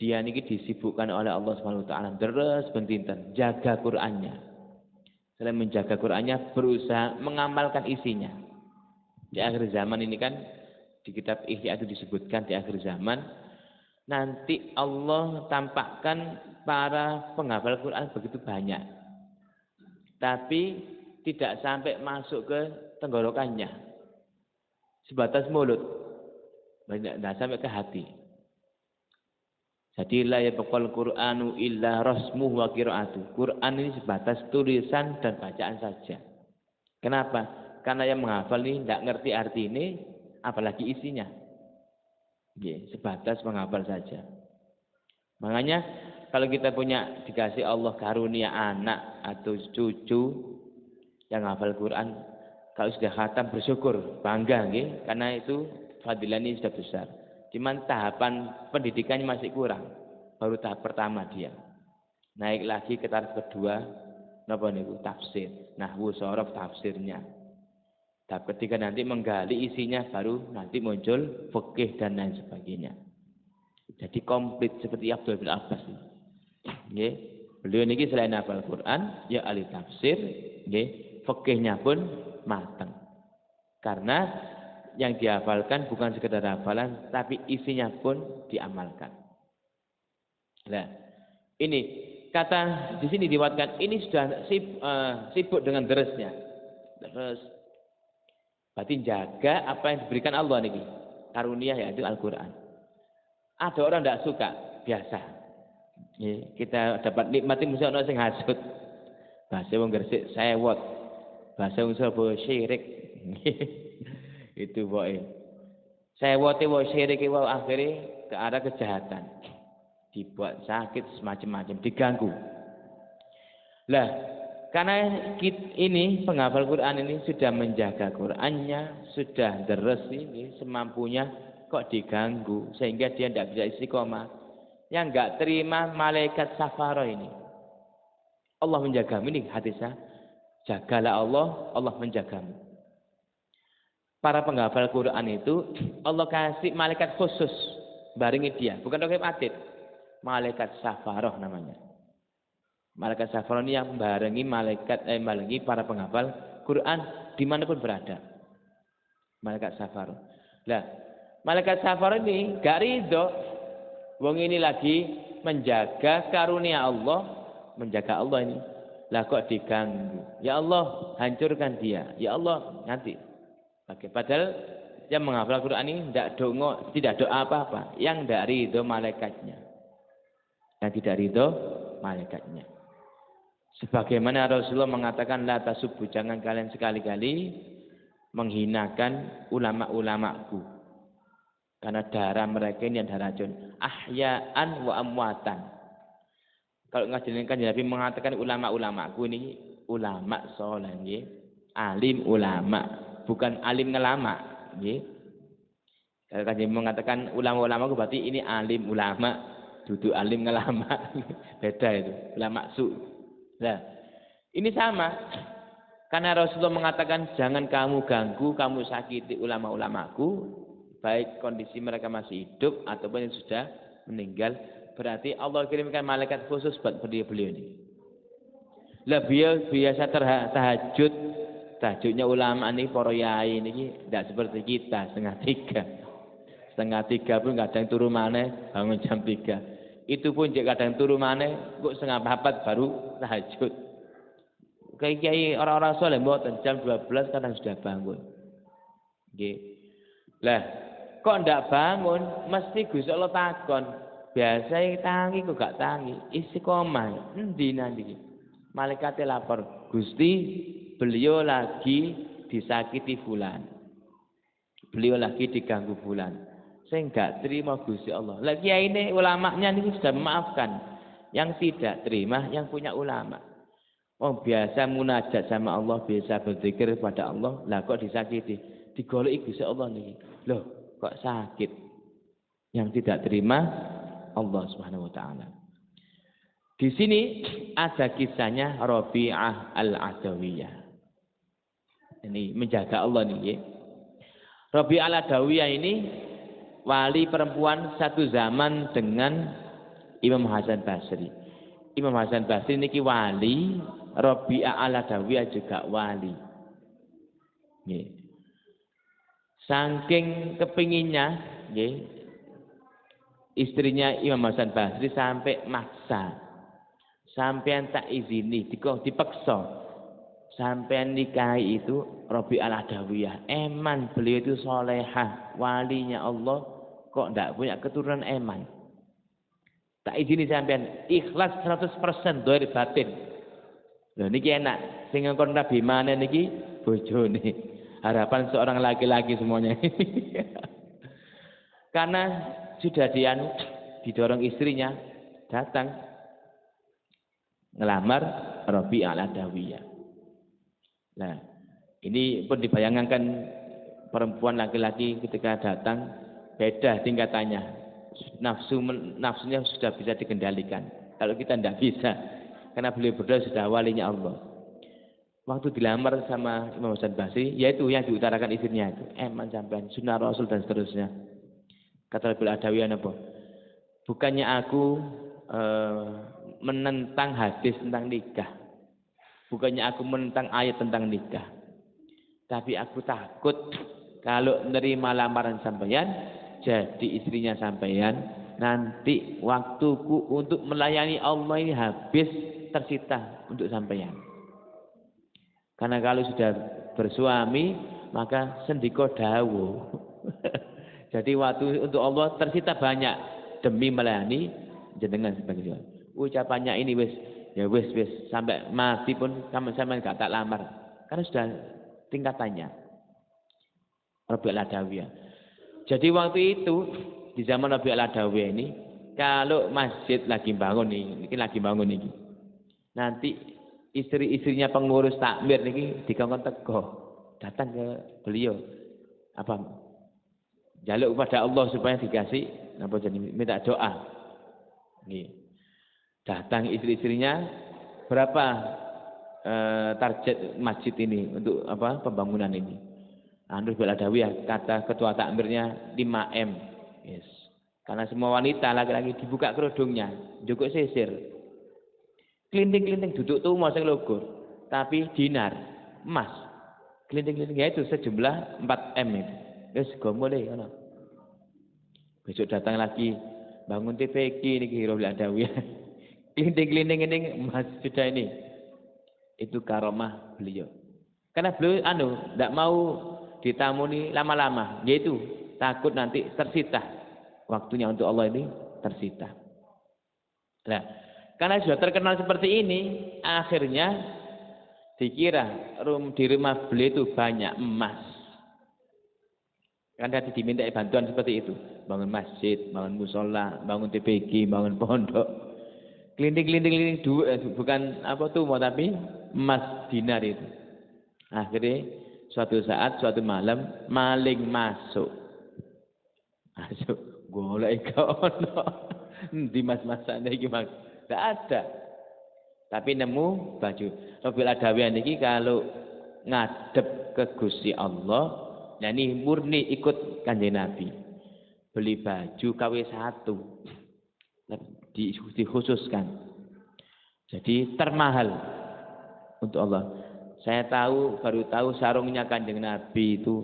Dia niki disibukkan oleh Allah Subhanahu wa taala terus bentinten jaga Qurannya. Selain menjaga Qurannya, berusaha mengamalkan isinya. Di akhir zaman ini kan di kitab Ihya itu disebutkan di akhir zaman nanti Allah tampakkan para penghafal Quran begitu banyak, tapi tidak sampai masuk ke tenggorokannya, sebatas mulut, tidak sampai ke hati. Jadi la yabqal Qur'anu illa rasmuhu wa qira'atuh. Quran ini sebatas tulisan dan bacaan saja. Kenapa? Karena yang menghafal ini tidak ngerti arti ini, apalagi isinya. Sebatas menghafal saja. Makanya kalau kita punya dikasih Allah karunia anak atau cucu yang hafal Quran, kalau sudah khatam bersyukur, bangga nggih, karena itu fadilah ini sudah besar. Cuman tahapan pendidikannya masih kurang. Baru tahap pertama dia. Naik lagi ke tahap kedua, napa niku tafsir. Nahwu shorof tafsirnya. Tahap ketiga nanti menggali isinya, baru nanti muncul fikih dan lain sebagainya. Jadi komplit seperti Abdul bin Abbas. Nggih. Beliau niki selain hafal Quran, ya ahli tafsir, nggih, fikihnya pun matang. Karena yang dihafalkan bukan sekedar hafalan, tapi isinya pun diamalkan. Nah, ini kata di sini diwatkan ini sudah sibuk dengan derasnya. Terus berarti jaga apa yang diberikan Allah niki. Karunia yaitu Al-Qur'an. Ada orang tidak suka, biasa. Kita dapat nikmati mesti ana sing hasud. Bahasa wong Gresik sewot. Bahasa wong Surabaya syirik. Itu boy. Sewote wae syirik wae akhirnya ke arah kejahatan. Dibuat sakit semacam-macam, diganggu. Lah, karena ini penghafal Quran ini sudah menjaga Qurannya, sudah deres ini semampunya, kok diganggu sehingga dia tidak bisa istiqomah. Yang enggak terima malaikat safara ini. Allah menjagamu ini hadisnya. Jagalah Allah, Allah menjagamu. Para penghafal Quran itu Allah kasih malaikat khusus baringi dia, bukan raqib atid. Malaikat safaroh namanya. Malaikat safaroh ini yang barengi barengi para penghafal Quran dimanapun berada. Malaikat safaroh. Lah, malaikat safaroh ini gak ridho. Wong ini lagi menjaga karunia Allah, menjaga Allah ini. Lah kok diganggu? Ya Allah, hancurkan dia. Ya Allah, nanti. Oke, padahal yang menghafal Quran ini tidak doa apa-apa. Yang tidak ridho malaikatnya. Yang tidak ridho malaikatnya. Sebagaimana Rasulullah mengatakan, la tasubbu, jangan kalian sekali-kali menghinakan ulama-ulamaku. Karena darah mereka ini adalah racun. Ahya'an wa amwatan. Kalau ngajarin kan Nabi mengatakan ulama-ulamaku ini ulama soleh nggih. Alim ulama, bukan alim ngelama nggih. Kalau Kanjeng mengatakan ulama-ulama berarti ini alim ulama, duduk alim ngelama. Beda itu, ulama su. Nah, ini sama. Karena Rasulullah mengatakan jangan kamu ganggu, kamu sakiti ulama-ulamaku, baik kondisi mereka masih hidup ataupun yang sudah meninggal. Berarti Allah kirimkan malaikat khusus buat beliau-beliau ini. Lah beliau biasa tahajud. Tahajudnya ulama ini para yai ini tidak seperti kita setengah tiga pun kadang turu maneh bangun jam 3. Itu pun jika kadang turu maneh kok setengah 4 baru tahajud. Kiai orang-orang soleh mboten jam 12 kadang sudah bangun. Nggih. Lah kok ndak bangun mesti Gusti Allah takon. Biasa tangi kok gak tangi. Istiqomah endi nanti. Malaikate lapor, Gusti beliau lagi disakiti fulan. Beliau lagi diganggu fulan. Saya enggak terima Gusti Allah. Lagi ini ulamanya ini sudah memaafkan. Yang tidak terima yang punya ulama. Oh biasa munajat sama Allah, biasa berzikir pada Allah, lah kok disakiti. Digoleki Gusti Allah niki. Loh, kok sakit? Yang tidak terima Allah Subhanahu wa taala. Di sini ada kisahnya Rabi'ah Al-Adawiyah. Ini menjaga Allah nih. Rabi'ah Al-Adawiyah ini wali perempuan satu zaman dengan Imam Hasan Basri. Imam Hasan Basri niki wali, Rabi'ah Al-Adawiyah juga wali. Nggih. Saking kepinginnya, nggih, istrinya Imam Hasan Basri sampai maksa. Sampean tak izini, dipaksa. Sampean nikahi itu Rabi'ah Al-Adawiyah. Eman beliau itu solehah, walinya Allah, kok ndak punya keturunan eman. Tak izini sampean, ikhlas 100% doa batin. Lho niki enak, sing ngkon Nabi mana niki bojone. Harapan seorang laki-laki semuanya. Karena sudah didorong istrinya datang ngelamar Rabi'ah Al-Adawiyah. Nah, ini pun dibayangkan perempuan laki-laki ketika datang beda tingkatannya. Nafsunya sudah bisa dikendalikan. Kalau kita tidak bisa, karena beliau berdua sudah walinya Allah. Waktu dilamar sama Imam Hasan Basri, yaitu yang diutarakan istrinya itu, eman sampean sunnah Rasul dan seterusnya. Kata Rabi'ah Al-Adawiyah apa? Bukannya aku menentang hadis tentang nikah. Bukannya aku menentang ayat tentang nikah. Tapi aku takut kalau nerima lamaran sampeyan jadi istrinya sampeyan, nanti waktuku untuk melayani Allah ini habis tersita untuk sampeyan. Karena kalau sudah bersuami maka sendiko dawu. Jadi waktu untuk Allah tersita banyak demi melayani jenengan sebagai ucapannya ini wis sampai mati pun sama enggak tak lamar karena sudah tingkatannya Rabi'ah Al-Adawiyah. Jadi waktu itu di zaman Rabi'ah Al-Adawiyah ini kalau masjid lagi bangun nih, nanti istri-istrinya pengurus takmir niki dikongkon teko datang ke beliau apa jaluk kepada Allah supaya dikasih apa jadi minta doa nih. Datang istri-istrinya berapa target masjid ini untuk apa pembangunan ini. Rabi'ah Al-Adawiyah kata ketua takmirnya 5M. Yes. Karena semua wanita laki-laki dibuka kerudungnya, cukup sisir. Klinting-klinting duduk tuh mau sing logur, tapi dinar, emas. Klinting-klintingnya itu sejumlah 4M itu. Wis go mulai ngono. Besok datang lagi bangun TPQ niki Rabi'ah Al-Adawiyah. Klinting-klinting ini emas sudah ini. Itu karomah beliau. Karena beliau tidak mau ditamuni lama-lama, yaitu takut nanti tersita. Waktunya untuk Allah ini tersita. Nah, karena sudah terkenal seperti ini, akhirnya dikira di rumah beliau itu banyak emas. Karena diminta bantuan seperti itu, bangun masjid, bangun musola, bangun TPG, bangun pondok. Klinting-klinting bukan apa tuh mau tapi emas dinar itu. Akhirnya suatu saat, suatu malam maling masuk. Golek ono. Di mas-masane iki Mas. Enggak ada. Tapi nemu baju. Rabiul Adawiyah niki kalau ngadep ke Gusti Allah, nah ini murni ikut Kanjeng Nabi. Beli baju KW 1 dikhususkan. Jadi termahal untuk Allah. Saya baru tahu sarungnya Kanjeng Nabi itu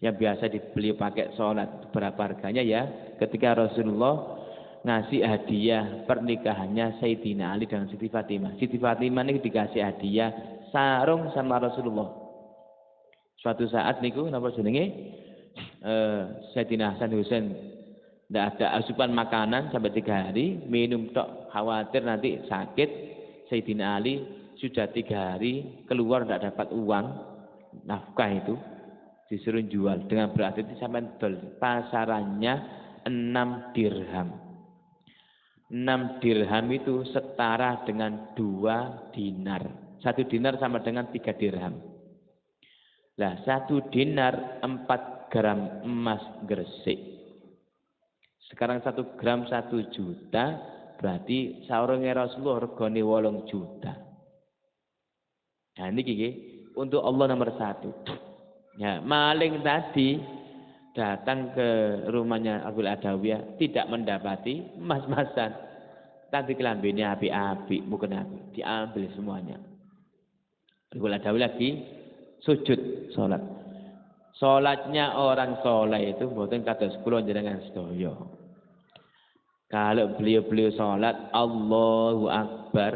yang biasa dibeli pakai sholat berapa harganya ya? Ketika Rasulullah ngasih hadiah pernikahannya Sayyidina Ali dengan Siti Fatimah. Siti Fatimah ini dikasih hadiah sarung sama Rasulullah. Suatu saat niku napa jenenge Sayyidina Hasan Husain tidak ada asupan makanan sampai 3 hari, minum tok khawatir nanti sakit. Sayyidina Ali sudah 3 hari keluar tidak dapat uang nafkah itu, disuruh jual dengan berarti sampai pasarannya 6 dirham. 6 dirham itu setara dengan 2 dinar. 1 dinar sama dengan 3 dirham. Lah 1 dinar 4 gram emas gresik. Sekarang 1 gram 1 juta, berarti sarunge Rasulullah regane 8 juta. Nah niki untuk Allah nomor 1. Ya, maling tadi datang ke rumahnya Rabiul Adawiyah tidak mendapati emas-emasan. Tadi kelambine api-api, bukan api, diambil semuanya. Rabiul Adawiyah lagi sujud salat. Salatnya orang soleh itu mboten kados kula njenengan sedaya. Kalau beliau salat Allahu Akbar,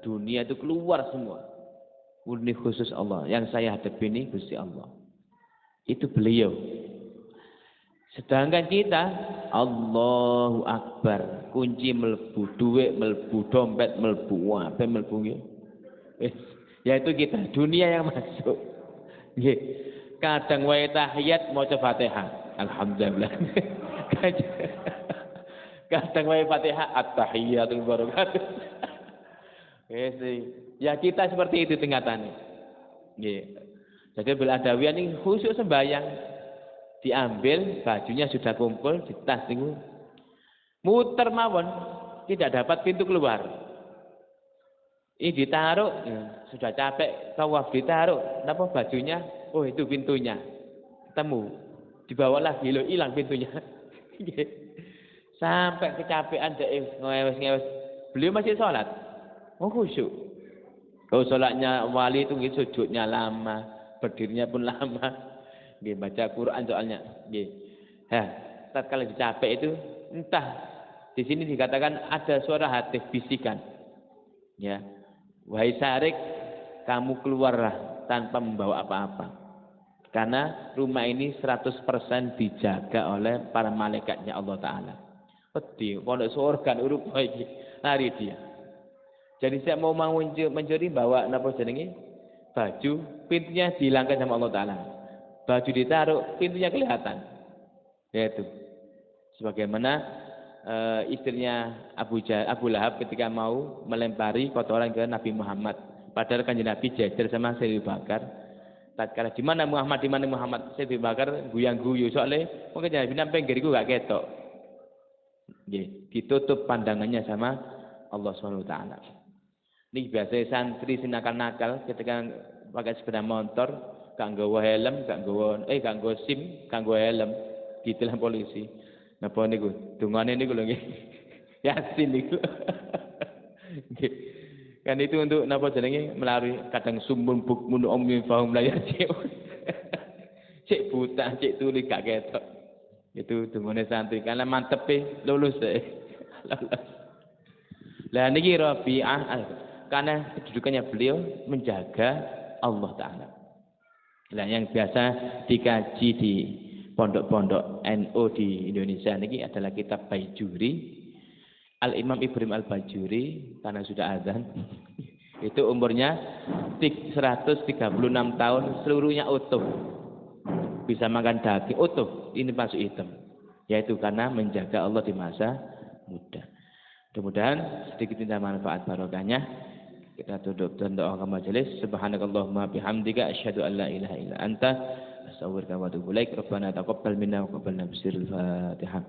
dunia itu keluar semua. Murni khusus Allah. Yang saya hadapi ini Gusti Allah. Itu beliau. Sedangkan kita Allahu Akbar, kunci melbu, duit melbu, dompet melbu, apa melbu nggih. Yaitu kita, dunia yang masuk. Nggih. Kadang wae tahiyat maca Fatihah. Alhamdulillah. Kadang wae Fatihah at-tahiyatul barakatuh. Ya kita seperti itu tingkatannya. Nggih. Jadi Rabiul Adawiyah ini khusus sembahyang. Diambil bajunya sudah kumpul di tas niku. Muter mawon, tidak dapat pintu keluar. Ini ditaruh, sudah capek tawaf ditaruh, napa bajunya? Oh itu pintunya. Ketemu. Dibawa lagi lo hilang pintunya. Sampai kecapean dek ngewes-ngewes. Beliau masih sholat. Oh khusyuk. Oh sholatnya wali itu sujudnya lama, berdirinya pun lama. Dia baca Quran soalnya. Tatkala capek itu entah di sini dikatakan ada suara hati bisikan. Ya. Wahai Sarik, kamu keluarlah tanpa membawa apa-apa. Karena rumah ini 100% dijaga oleh para malaikatnya Allah Ta'ala. Pedih, pondok surga urup lagi, lari dia. Jadi saya mau mencuri bawa napa jenenge baju, pintunya dihilangkan sama Allah Ta'ala. Baju ditaruh, pintunya kelihatan. Yaitu sebagaimana istrinya Abu Lahab ketika mau melempari kotoran ke Nabi Muhammad. Padahal Kanjeng Nabi jejer sama Sayyidina Bakar. Tatkala di mana Muhammad, Sayyidina Bakar guyang-guyu soalnya mungkin Nabi nang pinggirku gak ketok. Nggih, ditutup pandangannya sama Allah Subhanahu wa taala. Ini biasa santri nakal-nakal ketika pakai sepeda motor, gak nggawa helm, gak nggawa SIM, gak nggawa helm, ditilang polisi. Napa niku? Dungane niku lho nggih. Yasin niku. Nggih. Kan itu untuk napa jenenge melalui kadang sumun bukmun ummi fahum la yarji'u. Cek buta, cek tuli gak ketok. Itu dungane santri karena mantepe lulus deh. Lah niki Rabi'ah karena kedudukannya beliau menjaga Allah Ta'ala. Nah yang biasa dikaji di pondok-pondok NU di Indonesia niki adalah kitab Bajuri. Al-Imam Ibrahim Al-Bajuri karena sudah azan. Itu umurnya 136 tahun, seluruhnya utuh. Bisa makan daging utuh, ini masuk hitam. Yaitu karena menjaga Allah di masa muda. Mudah-mudahan sedikit minta manfaat barokahnya. Kita tutup dan doa majelis. Subhanakallahumma bihamdika asyhadu an la ilaha illa anta astaghfiruka wa atubu ilaik. Rabbana taqabbal minna wa taqabbal Fatihah.